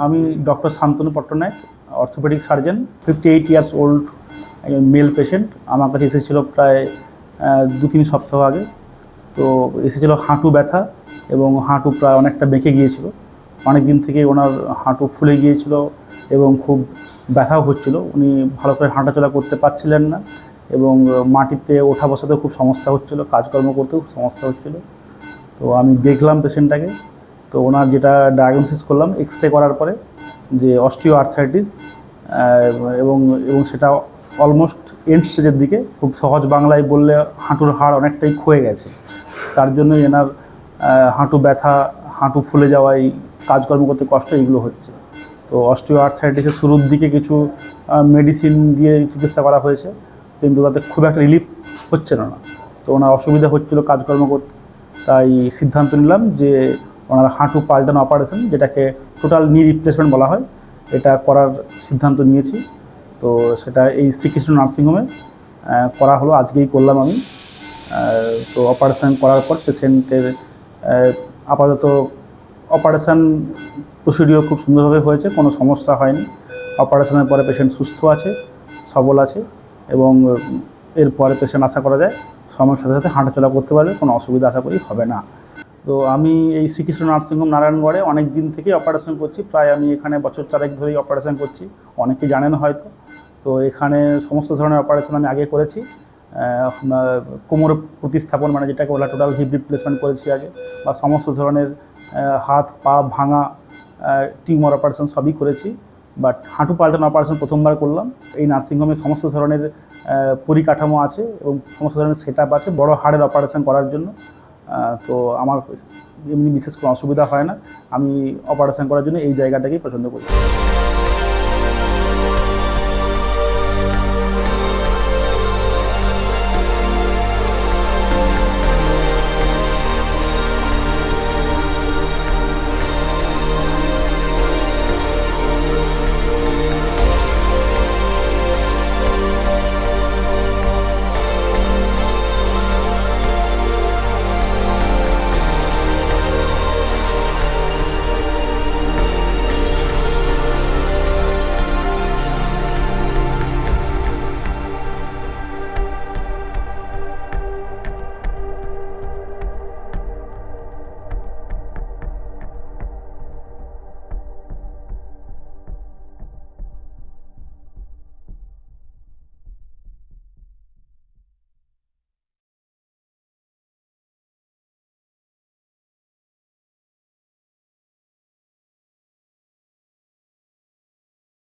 আমি doctor Shantanu Patnaik, orthopaedic surgeon, 58 years old male patient. আমার কাছে এসেছিল প্রায় 2-3 সপ্তাহ আগে। তো এসেছিল হাঁটু ব্যথা এবং হাঁটু প্রায় অনেকটা বেঁকে গিয়েছিল। অনেক দিন থেকে ওনার হাঁটু ফুলে গিয়েছিল এবং খুব ব্যথাও হচ্ছিল। উনি ভালো করে হাঁটাচলা করতে পারছিলেন না এবং মাটিতে ওঠা বসাতেও খুব সমস্যা হচ্ছিল, কাজকর্ম করতেও খুব সমস্যা হচ্ছিল। তো আমি দেখলাম পেশেন্টটাকে। তো ওনার যেটা ডায়াগনোসিস করলাম এক্স রে করার পরে যে অস্টিও আর্থ্রাইটিস, এবং সেটা অলমোস্ট এন্ড স্টেজের দিকে। খুব সহজ বাংলায় বললে হাঁটুর হাড় অনেকটাই ক্ষয়ে গেছে। তার জন্যই এনার হাঁটু ব্যথা, হাঁটু ফুলে যাওয়া, এই কাজকর্ম করতে কষ্ট, এইগুলো হচ্ছে। তো অস্টিও আর্থ্রাইটিসের শুরুর দিকে কিছু মেডিসিন দিয়ে চিকিৎসা করা হয়েছে, কিন্তু তাতে খুব একটা রিলিফ হচ্ছিল না। তো ওনার অসুবিধা হচ্ছিল কাজকর্ম করতে। তাই সিদ্ধান্ত নিলাম যে ওনার হাঁটু পাল্টানো অপারেশন, যেটাকে টোটাল নি রিপ্লেসমেন্ট বলা হয়, এটা করার সিদ্ধান্ত নিয়েছি। তো সেটা এই শ্রীকৃষ্ণ নার্সিংহোমে করা হলো, আজকেই করলাম আমি। তো অপারেশান করার পর পেশেন্টের আপাতত অপারেশান প্রসিডিওর খুব সুন্দরভাবে হয়েছে, কোনো সমস্যা হয়নি। অপারেশনের পরে পেশেন্ট সুস্থ আছে, সবল আছে এবং এরপরে পেশেন্ট আশা করা যায় সময়ের সাথে সাথে হাঁটাচলা করতে পারবে, কোনো অসুবিধা আশা করি হবে না। তো আমি এই শ্রীকৃষ্ণ নার্সিংহোম নারায়ণগড়ে অনেক দিন থেকেই অপারেশন করছি। প্রায় আমি এখানে বছর 4 ধরেই অপারেশন করছি, অনেকেই জানেন হয়তো। তো এখানে সমস্ত ধরনের অপারেশন আমি আগে করেছি। কোমর প্রতিস্থাপন, মানে যেটাকে বলা টোটাল হিপ রিপ্লেসমেন্ট করেছি আগে, বা সমস্ত ধরনের হাত পা ভাঙা, টিউমার অপারেশন সবই করেছি। বাট হাঁটু পাল্টানো অপারেশন প্রথমবার করলাম। এই নার্সিংহোমে সমস্ত ধরনের পরিকাঠামো আছে এবং সমস্ত ধরনের সেট আপ আছে বড় হাড়ের অপারেশন করার জন্য। তো আমার এমনি বিশেষ কোনো অসুবিধা হয় না। আমি অপারেশন করার জন্য এই জায়গাটাকেই পছন্দ করি।